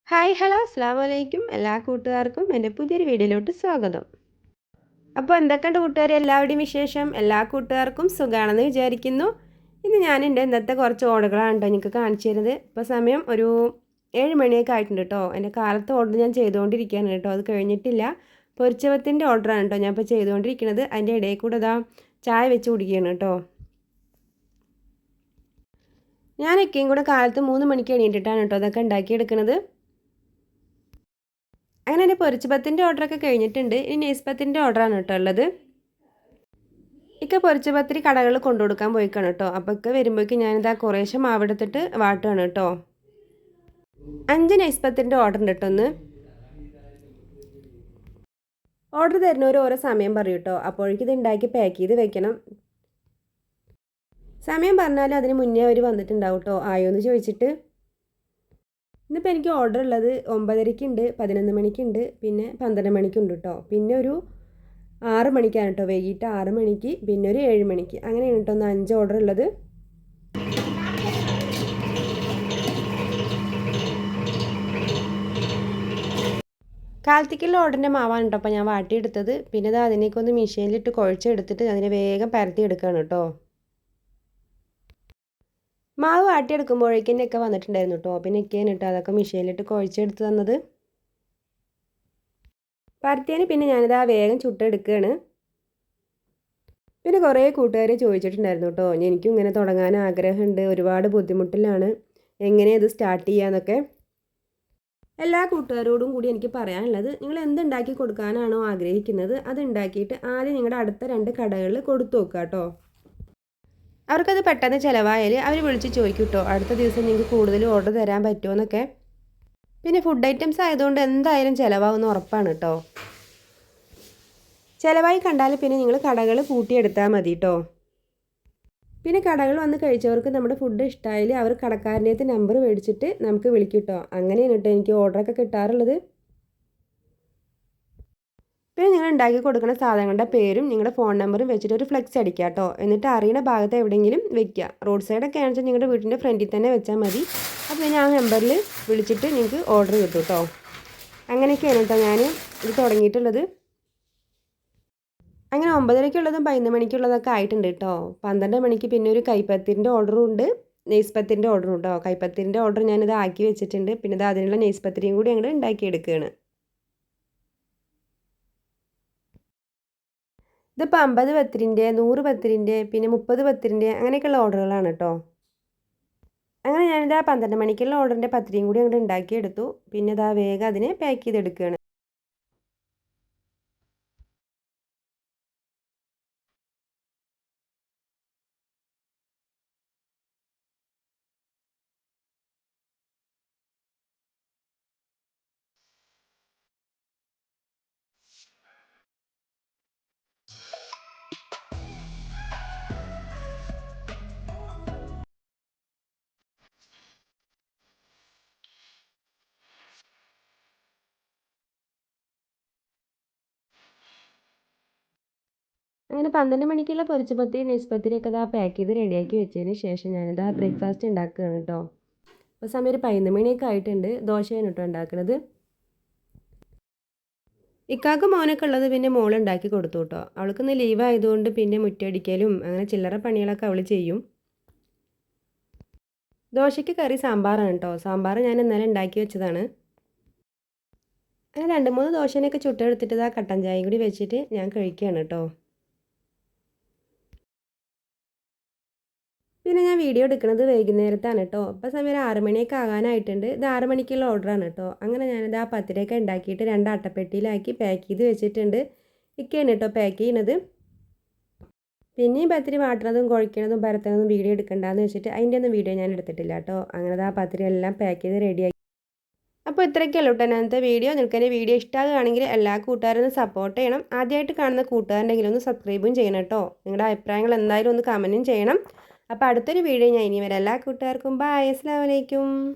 Hi hello അസ്സാം വലൈക്കും എല്ലാ കൂട്ടുകാർക്കും എൻ്റെ പുതിയൊരു വീഡിയോയിലോട്ട് സ്വാഗതം. അപ്പോൾ എന്തൊക്കെയുണ്ട് കൂട്ടുകാർ, എല്ലാവരുടെയും വിശേഷം? എല്ലാ കൂട്ടുകാർക്കും സുഖമാണെന്ന് വിചാരിക്കുന്നു. ഇന്ന് ഞാൻ എൻ്റെ ഇന്നത്തെ കുറച്ച് ഓർഡറുകളാണ് കേട്ടോ നിങ്ങൾക്ക് കാണിച്ചു തരുന്നത്. ഇപ്പോൾ സമയം ഒരു 7 മണിയൊക്കെ ആയിട്ടുണ്ട് കേട്ടോ. എൻ്റെ കാലത്ത് ഓർഡർ ഞാൻ ചെയ്തുകൊണ്ടിരിക്കുകയാണ് കേട്ടോ, അത് കഴിഞ്ഞിട്ടില്ല. പൊരിച്ചവത്തിൻ്റെ ഓർഡറാണ് കേട്ടോ ഞാൻ ഇപ്പോൾ ചെയ്തുകൊണ്ടിരിക്കുന്നത്. അതിൻ്റെ ഇടയിൽ കൂടെ ചായ വെച്ച് കുടിക്കുകയാണ് കേട്ടോ. ഞാനൊക്കെയും കൂടെ കാലത്ത് 3 മണിക്ക് എണീറ്റിട്ടാണ് കേട്ടോ അതൊക്കെ ഉണ്ടാക്കിയെടുക്കുന്നത്. അങ്ങനെ എൻ്റെ പൊരിച്ചപ്പത്തിൻ്റെ ഓർഡറൊക്കെ കഴിഞ്ഞിട്ടുണ്ട്. ഇനി നെയ്സ്പത്തിൻ്റെ ഓർഡറാണ് കേട്ടോ ഉള്ളത്. പൊരിച്ചപത്തിരി കടകളിൽ കൊണ്ടുകൊടുക്കാൻ പോയിക്കാണ് കേട്ടോ. അപ്പോൾ വരുമ്പോഴേക്കും ഞാനിതാ കുറേശ്ശെ മാവെടുത്തിട്ട് വാട്ടുകയാണ് കേട്ടോ. 5 നെയ്സ്പത്തിൻ്റെ ഓർഡർ ഉണ്ട് കേട്ടോ. ഒന്ന് ഓർഡർ തരുന്നവർ ഓരോ സമയം പറയും കേട്ടോ. അപ്പോഴേക്കും ഇത് ഉണ്ടാക്കി പാക്ക് ചെയ്ത് വെക്കണം. സമയം പറഞ്ഞാലും അതിന് മുന്നേ അവർ വന്നിട്ടുണ്ടാവും കേട്ടോ, ആയോ എന്ന് ചോദിച്ചിട്ട്. ഇന്നിപ്പോൾ എനിക്ക് ഓർഡർ ഉള്ളത് 9:30-ക്കുണ്ട്, 11 മണിക്കുണ്ട്, പിന്നെ 12 മണിക്കുണ്ട് കേട്ടോ. പിന്നെ ഒരു 6 മണിക്കാണ് കേട്ടോ, വൈകിട്ട് 6 മണിക്ക്, പിന്നെ ഒരു 7 മണിക്ക്. അങ്ങനെയാണ് കേട്ടോ ഒന്ന് 5 ഓർഡർ ഉള്ളത്. കാലത്തേക്കുള്ള ഓർഡറിൻ്റെ മാവാണ് കേട്ടോ അപ്പോൾ ഞാൻ വാട്ടിയെടുത്തത്. പിന്നെ അത് അതിനേക്കൊന്ന് മെഷീനിലിട്ട് കുഴച്ചെടുത്തിട്ട് അതിനെ വേഗം പരത്തി എടുക്കുകയാണ് കേട്ടോ. മാവ് വാട്ടിയെടുക്കുമ്പോഴേക്കും ഒക്കെ വന്നിട്ടുണ്ടായിരുന്നു കേട്ടോ. പിന്നെ ഒക്കെയാണ് കേട്ടോ അതൊക്കെ മെഷീനിലിട്ട് കുഴച്ചെടുത്ത് തന്നത്. പരത്തിയതിന് പിന്നെ ഞാനിതാ വേഗം ചുട്ടെടുക്കുകയാണ്. പിന്നെ കുറേ കൂട്ടുകാർ ചോദിച്ചിട്ടുണ്ടായിരുന്നു കേട്ടോ, എനിക്കും ഇങ്ങനെ തുടങ്ങാൻ ആഗ്രഹമുണ്ട്, ഒരുപാട് ബുദ്ധിമുട്ടിലാണ്, എങ്ങനെയാണ് ഇത് സ്റ്റാർട്ട് ചെയ്യാന്നൊക്കെ. എല്ലാ കൂട്ടുകാരോടും കൂടി എനിക്ക് പറയാനുള്ളത്, നിങ്ങൾ എന്തുണ്ടാക്കി കൊടുക്കാനാണോ ആഗ്രഹിക്കുന്നത് അത് ഉണ്ടാക്കിയിട്ട് ആദ്യം നിങ്ങളുടെ അടുത്ത 2 കടകളിൽ കൊടുത്തു നോക്കുക കേട്ടോ. അവർക്കത് പെട്ടെന്ന് ചിലവായാൽ അവർ വിളിച്ച് ചോദിക്കും കേട്ടോ, അടുത്ത ദിവസം നിങ്ങൾക്ക് കൂടുതൽ ഓർഡർ തരാൻ പറ്റുമോ എന്നൊക്കെ. പിന്നെ ഫുഡ് ഐറ്റംസ് ആയതുകൊണ്ട് എന്തായാലും ചിലവാകുന്ന ഉറപ്പാണ് കേട്ടോ. ചിലവായി കണ്ടാൽ പിന്നെ നിങ്ങൾ കടകൾ കൂട്ടിയെടുത്താൽ മതി കേട്ടോ. പിന്നെ കടകൾ വന്ന് കഴിച്ചവർക്ക് നമ്മുടെ ഫുഡ് ഇഷ്ടമായാൽ അവർ കടക്കാരൻ്റെ നമ്പർ മേടിച്ചിട്ട് നമുക്ക് വിളിക്കും കേട്ടോ. അങ്ങനെയാണ് കേട്ടോ എനിക്ക് ഓർഡറൊക്കെ കിട്ടാറുള്ളത്. പിന്നെ നിങ്ങൾ ഉണ്ടാക്കി കൊടുക്കുന്ന സാധനങ്ങളുടെ പേരും നിങ്ങളുടെ ഫോൺ നമ്പറും വെച്ചിട്ട് ഒരു ഫ്ലെക്സ് അടിക്കുക കേട്ടോ. എന്നിട്ട് അറിയുന്ന ഭാഗത്ത് എവിടെയെങ്കിലും വെക്കുക. റോഡ് സൈഡൊക്കെ ആണെന്ന് വെച്ചാൽ നിങ്ങളുടെ വീട്ടിൻ്റെ ഫ്രണ്ടിൽ തന്നെ വെച്ചാൽ മതി. അപ്പോൾ പിന്നെ ആ നമ്പറിൽ വിളിച്ചിട്ട് നിങ്ങൾക്ക് ഓർഡർ കിട്ടും കേട്ടോ. അങ്ങനെയൊക്കെയാണ് കേട്ടോ ഞാൻ ഇത് തുടങ്ങിയിട്ടുള്ളത്. അങ്ങനെ 9:30-ക്കുള്ളതും 11 മണിക്കുള്ളതൊക്കെ ആയിട്ടുണ്ട് കേട്ടോ. 12 മണിക്ക് പിന്നെ ഒരു കൈപ്പത്തിൻ്റെ ഓർഡറും ഉണ്ട്, നെയ്സ്പത്തിൻ്റെ ഓർഡറും ഉണ്ടോ. കൈപ്പത്തിൻ്റെ ഓർഡർ ഞാനിത് ആക്കി വെച്ചിട്ടുണ്ട്. പിന്നെ ഇത് അതിനുള്ള നെയ്സ്പത്തിരിയും കൂടി ഞങ്ങൾ ഉണ്ടാക്കിയെടുക്കുകയാണ്. ഇതിപ്പോൾ 50 പത്തിരിൻ്റെ, 100 പത്തിരിൻ്റെ, പിന്നെ 30 പത്തിരിൻ്റെ അങ്ങനെയൊക്കെയുള്ള ഓർഡറുകളാണ് കേട്ടോ. അങ്ങനെ ഞാനിതാ 12 മണിക്കുള്ള ഓർഡറിൻ്റെ പത്തിരിയും കൂടി അങ്ങോട്ട് ഉണ്ടാക്കിയെടുത്തു. പിന്നെ ഇതാ വേഗം അതിനെ പാക്ക് ചെയ്തെടുക്കുകയാണ്. അങ്ങനെ 12 മണിക്കുള്ള പൊരിച്ചപ്പത്തിരി നെയ്സ്പത്തിരിയൊക്കെ ഇതാ പാക്ക് ചെയ്ത് റെഡിയാക്കി വെച്ചതിന് ശേഷം ഞാനിതാ ബ്രേക്ക്ഫാസ്റ്റ് ഉണ്ടാക്കുകയാണ് കേട്ടോ. അപ്പോൾ സമയം ഒരു 11 മണിയൊക്കെ ആയിട്ടുണ്ട്. ദോശയാണ് കേട്ടോ ഉണ്ടാക്കുന്നത്. ഇക്കാക്ക് മോനൊക്കെ ഉള്ളത് പിന്നെ മോളുണ്ടാക്കി കൊടുത്തു കേട്ടോ. അവൾക്കിന്ന് ലീവ് ആയതുകൊണ്ട് പിന്നെ മുറ്റടിക്കലും അങ്ങനെ ചില്ലറ പണികളൊക്കെ അവൾ ചെയ്യും. ദോശയ്ക്ക് കറി സാമ്പാറാണ് കേട്ടോ. സാമ്പാർ ഞാൻ ഇന്നലെ ഉണ്ടാക്കി വെച്ചതാണ്. അങ്ങനെ 2-3 ദോശേനെയൊക്കെ ചുട്ടെടുത്തിട്ട് ഇതാ കട്ടൻ ചായയും കൂടി വെച്ചിട്ട് ഞാൻ കഴിക്കുകയാണ് കേട്ടോ. പിന്നെ ഞാൻ വീഡിയോ എടുക്കുന്നത് വൈകുന്നേരത്താണ് കേട്ടോ. ഇപ്പോൾ സമയം 6 മണിയൊക്കെ ആകാനായിട്ടുണ്ട്. ഇത് 6 മണിക്കുള്ള ഓർഡറാണ് കേട്ടോ. അങ്ങനെ ഞാനിത് ആ പത്തിരിയൊക്കെ ഉണ്ടാക്കിയിട്ട് 2 അട്ടപ്പെട്ടിയിലാക്കി പാക്ക് ചെയ്ത് വെച്ചിട്ടുണ്ട്. ഇതൊക്കെയാണ് കേട്ടോ പാക്ക് ചെയ്യുന്നത്. പിന്നെയും പത്തിരി വാട്ടുന്നതും കുഴയ്ക്കുന്നതും പരത്തുന്നതും വീഡിയോ എടുക്കണ്ടെന്ന് വെച്ചിട്ട് അതിൻ്റെ ഒന്നും വീഡിയോ ഞാൻ എടുത്തിട്ടില്ല കേട്ടോ. അങ്ങനെ ആ പത്തിരി എല്ലാം പാക്ക് ചെയ്ത് റെഡിയാക്കി. അപ്പോൾ ഇത്രയൊക്കെയല്ലോ കേട്ടോ ഇന്നത്തെ വീഡിയോ. നിങ്ങൾക്ക് എൻ്റെ വീഡിയോ ഇഷ്ടമാകുകയാണെങ്കിൽ എല്ലാ കൂട്ടുകാരും ഒന്ന് സപ്പോർട്ട് ചെയ്യണം. ആദ്യമായിട്ട് കാണുന്ന കൂട്ടുകാരുണ്ടെങ്കിലും ഒന്ന് സബ്സ്ക്രൈബും ചെയ്യണം കേട്ടോ. നിങ്ങളുടെ അഭിപ്രായങ്ങൾ എന്തായാലും ഒന്ന് കമൻറ്റും ചെയ്യണം. അപ്പോൾ അടുത്തൊരു വീഡിയോ ഞാൻ ഇനി വരാം. എല്ലാ കൂട്ടുകാർക്കും ബൈ. അസ്സലാമു അലൈക്കും.